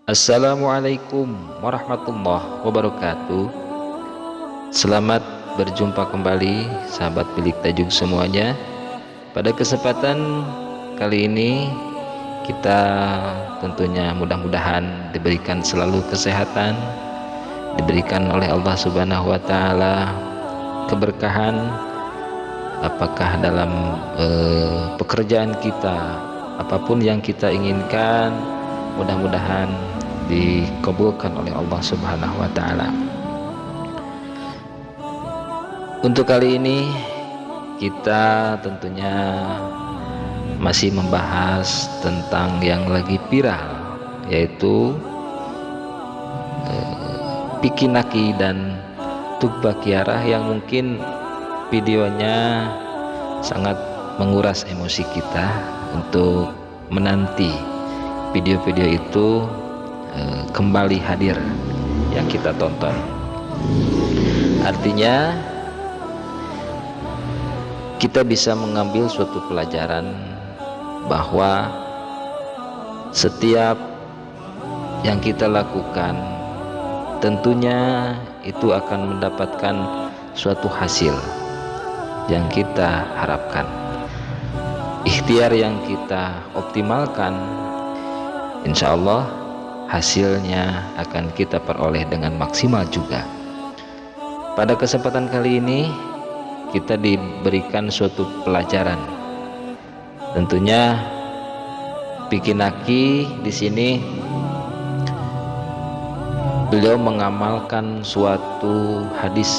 Assalamualaikum warahmatullahi wabarakatuh. Selamat berjumpa kembali sahabat Bilik Tajuk semuanya. Pada kesempatan kali ini kita tentunya mudah-mudahan diberikan selalu kesehatan, diberikan oleh Allah Subhanahu wa taala keberkahan apakah dalam pekerjaan kita, apapun yang kita inginkan mudah-mudahan dikabulkan oleh Allah Subhanahu wa taala. Untuk kali ini kita tentunya masih membahas tentang yang lagi viral, yaitu Pikinaki dan Tugba Kiarah, yang mungkin videonya sangat menguras emosi kita untuk menanti video-video itu kembali hadir yang kita tonton. Artinya kita bisa mengambil suatu pelajaran bahwa setiap yang kita lakukan tentunya itu akan mendapatkan suatu hasil yang kita harapkan. Ikhtiar yang kita optimalkan, insya Allah hasilnya akan kita peroleh dengan maksimal juga. Pada kesempatan kali ini kita diberikan suatu pelajaran. Tentunya Pikinaki di sini beliau mengamalkan suatu hadis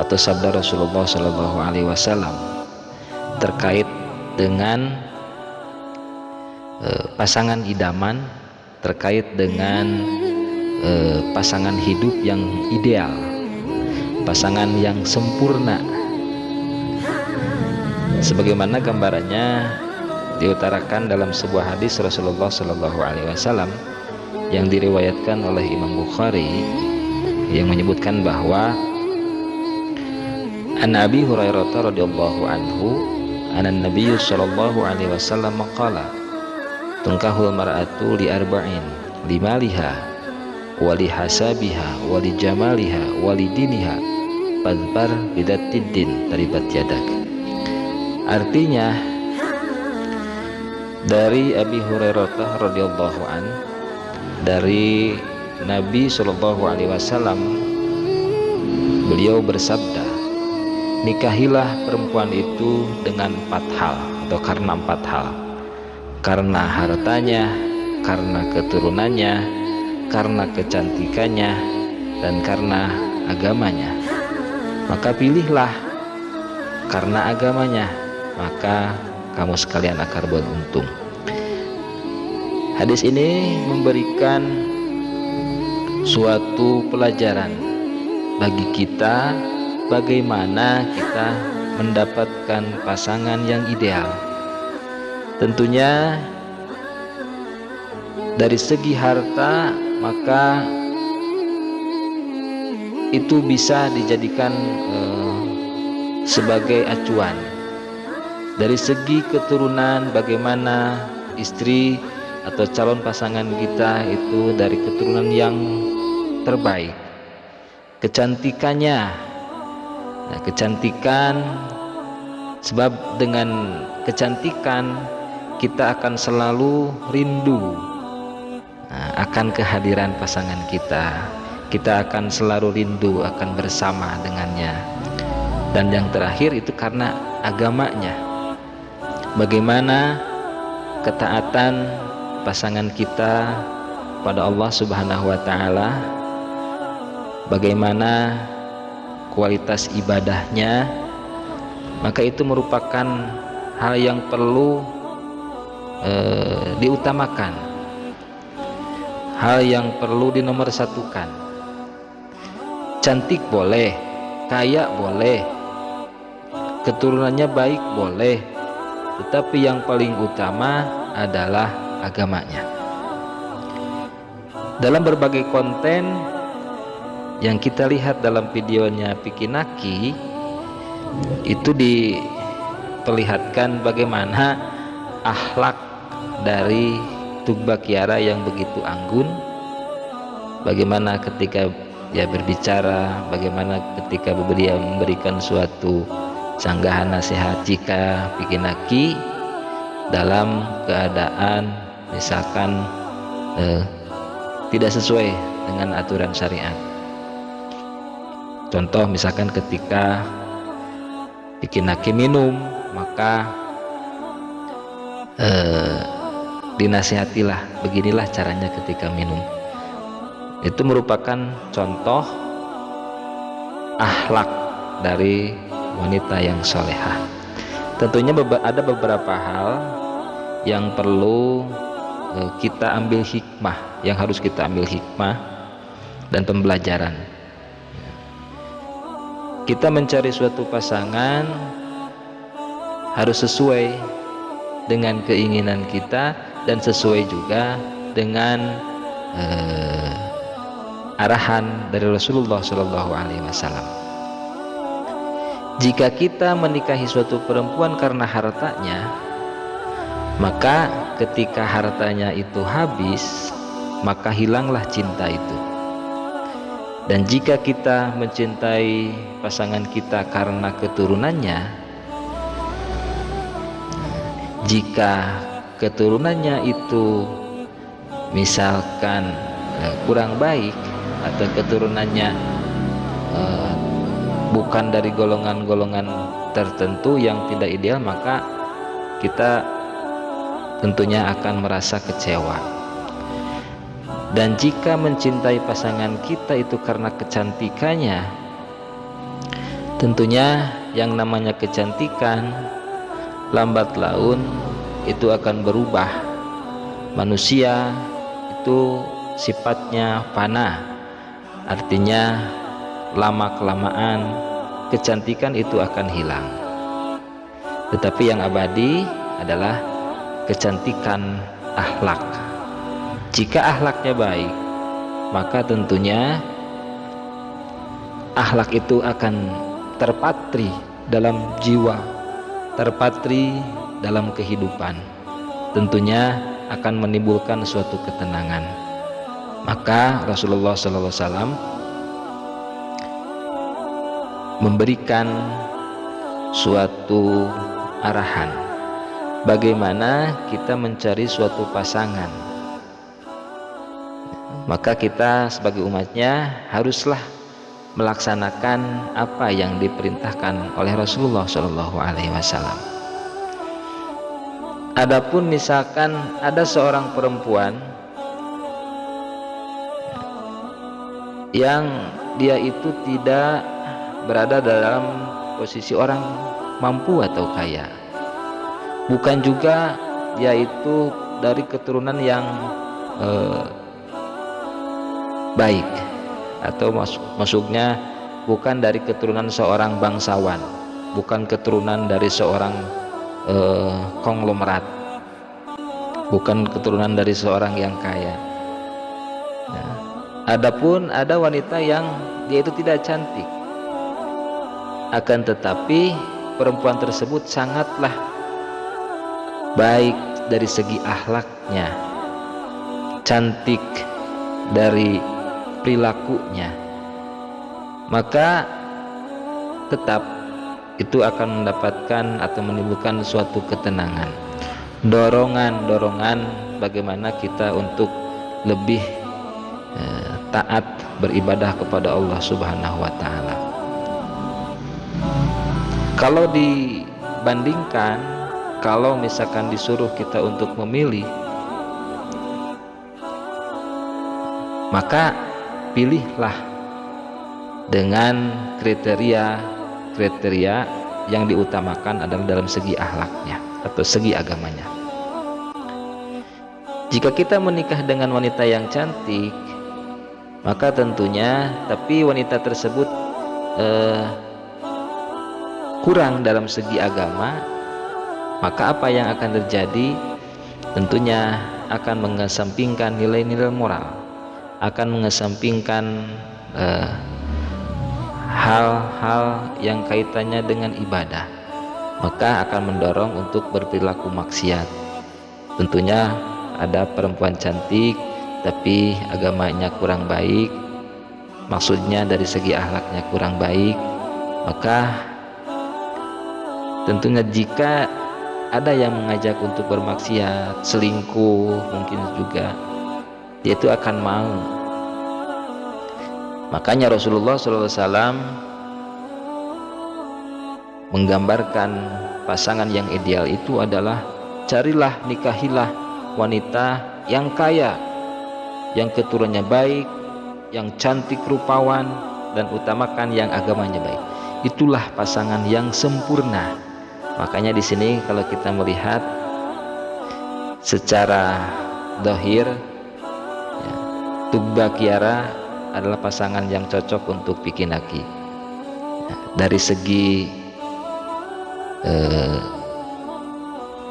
atau sabda Rasulullah SAW terkait dengan pasangan idaman, terkait dengan pasangan hidup yang ideal, pasangan yang sempurna, sebagaimana gambarannya diutarakan dalam sebuah hadis Rasulullah SAW yang diriwayatkan oleh Imam Bukhari, yang menyebutkan bahwa an Abi Hurairah radhiyallahu anhu anan Nabi sallallahu alaihi wasallam qala tunkahul mar'atu li arba'in limaliha wali hasabiha wali jamaliha wali diniha fadbar bidattiddin taribat yadak. Artinya dari Abi Hurairah radhiyallahu an, dari Nabi sallallahu alaihi wasallam, beliau bersabda, nikahilah perempuan itu dengan 4 hal atau karena 4 hal. Karena hartanya, karena keturunannya, karena kecantikannya, dan karena agamanya. Maka pilihlah karena agamanya, maka kamu sekalian akan beruntung. Hadis ini memberikan suatu pelajaran bagi kita bagaimana kita mendapatkan pasangan yang ideal. Tentunya dari segi harta, maka itu bisa dijadikan sebagai acuan. Dari segi keturunan, bagaimana istri atau calon pasangan kita itu dari keturunan yang terbaik. Kecantikannya, nah, kecantikan, sebab dengan kecantikan kita akan selalu rindu akan kehadiran pasangan kita. Kita akan selalu rindu akan bersama dengannya. Dan yang terakhir itu karena agamanya. Bagaimana ketaatan pasangan kita pada Allah Subhanahu wa taala, bagaimana kualitas ibadahnya, maka itu merupakan hal yang perlu diutamakan, hal yang perlu dinomorsatukan. Cantik boleh, kaya boleh, keturunannya baik boleh, tetapi yang paling utama adalah agamanya. Dalam berbagai konten yang kita lihat dalam videonya Pikinaki, itu diperlihatkan bagaimana akhlak dari tugba kiara yang begitu anggun, bagaimana ketika dia berbicara, bagaimana ketika dia memberikan suatu sanggahan nasihat jika pikinaki dalam keadaan misalkan tidak sesuai dengan aturan syariat. Contoh misalkan ketika pikinaki minum, maka dinasihatilah beginilah caranya ketika minum. Itu merupakan contoh akhlak dari wanita yang solehah. Tentunya ada beberapa hal yang perlu kita ambil hikmah, yang harus kita ambil hikmah dan pembelajaran. Kita mencari suatu pasangan harus sesuai dengan keinginan kita dan sesuai juga dengan arahan dari Rasulullah SAW. Jika kita menikahi suatu perempuan karena hartanya, maka ketika hartanya itu habis, maka hilanglah cinta itu. Dan jika kita mencintai pasangan kita karena keturunannya, jika keturunannya itu misalkan kurang baik atau keturunannya bukan dari golongan-golongan tertentu yang tidak ideal, maka kita tentunya akan merasa kecewa. Dan jika mencintai pasangan kita itu karena kecantikannya, tentunya yang namanya kecantikan lambat laun itu akan berubah. Manusia itu sifatnya fana, artinya lama-kelamaan kecantikan itu akan hilang. Tetapi yang abadi adalah kecantikan akhlak. Jika akhlaknya baik, maka tentunya akhlak itu akan terpatri dalam jiwa, terpatri dalam kehidupan. Tentunya akan menimbulkan suatu ketenangan. Maka Rasulullah SAW memberikan suatu arahan bagaimana kita mencari suatu pasangan. Maka kita sebagai umatnya haruslah melaksanakan apa yang diperintahkan oleh Rasulullah SAW. Adapun misalkan ada seorang perempuan yang dia itu tidak berada dalam posisi orang mampu atau kaya, bukan juga dia itu dari keturunan yang baik, atau maksudnya bukan dari keturunan seorang bangsawan, bukan keturunan dari seorang konglomerat, bukan keturunan dari seorang yang kaya. Nah, adapun ada wanita yang dia itu tidak cantik, akan tetapi perempuan tersebut sangatlah baik dari segi akhlaknya, cantik dari perilakunya, maka tetap itu akan mendapatkan atau menimbulkan suatu ketenangan, dorongan bagaimana kita untuk lebih taat beribadah kepada Allah Subhanahu wa Ta'ala. Kalau dibandingkan, kalau misalkan disuruh kita untuk memilih, maka pilihlah dengan kriteria yang diutamakan adalah dalam segi akhlaknya atau segi agamanya. Jika kita menikah dengan wanita yang cantik, maka tentunya tapi wanita tersebut kurang dalam segi agama, maka apa yang akan terjadi? Tentunya akan mengesampingkan nilai-nilai moral, akan mengesampingkan hal-hal yang kaitannya dengan ibadah, maka akan mendorong untuk berperilaku maksiat. Tentunya ada perempuan cantik tapi agamanya kurang baik, maksudnya dari segi akhlaknya kurang baik, maka tentunya jika ada yang mengajak untuk bermaksiat, selingkuh mungkin juga, dia itu akan mau. Makanya Rasulullah SAW menggambarkan pasangan yang ideal itu adalah carilah, nikahilah wanita yang kaya, yang keturunannya baik, yang cantik rupawan, dan utamakan yang agamanya baik. Itulah pasangan yang sempurna. Makanya di sini kalau kita melihat secara dohir, ya, Tugba Kiara adalah pasangan yang cocok untuk Pikinaki. Ya, dari segi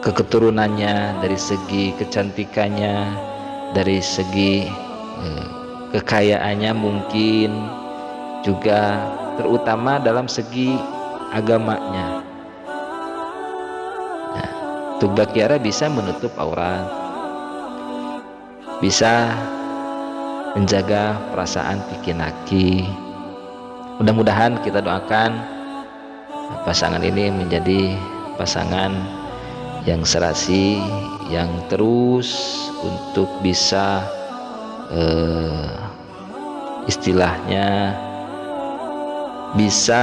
keketurunannya, dari segi kecantikannya, dari segi kekayaannya, mungkin juga terutama dalam segi agamanya. Nah, Tugba Kiara bisa menutup aurat, bisa menjaga perasaan Pikinaki. Mudah-mudahan kita doakan pasangan ini menjadi pasangan yang serasi, yang terus untuk bisa istilahnya bisa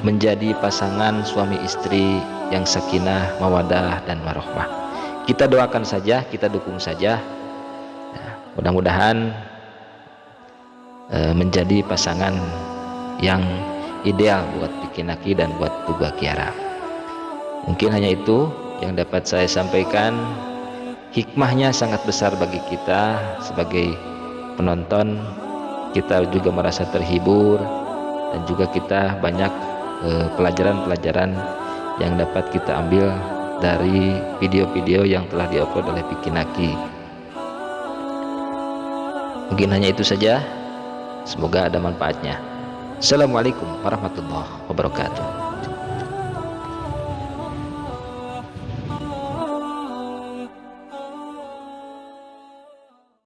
menjadi pasangan suami istri yang sakinah, mawadah, dan warohmah. Kita doakan saja, kita dukung saja. Mudah-mudahan menjadi pasangan yang ideal buat Pikinaki dan buat Tugba Kiara. Mungkin hanya itu yang dapat saya sampaikan. Hikmahnya sangat besar bagi kita sebagai penonton. Kita juga merasa terhibur, dan juga kita banyak pelajaran-pelajaran yang dapat kita ambil dari video-video yang telah diupload oleh Pikinaki. Mungkin hanya itu saja. Semoga ada manfaatnya. Assalamualaikum warahmatullahi wabarakatuh.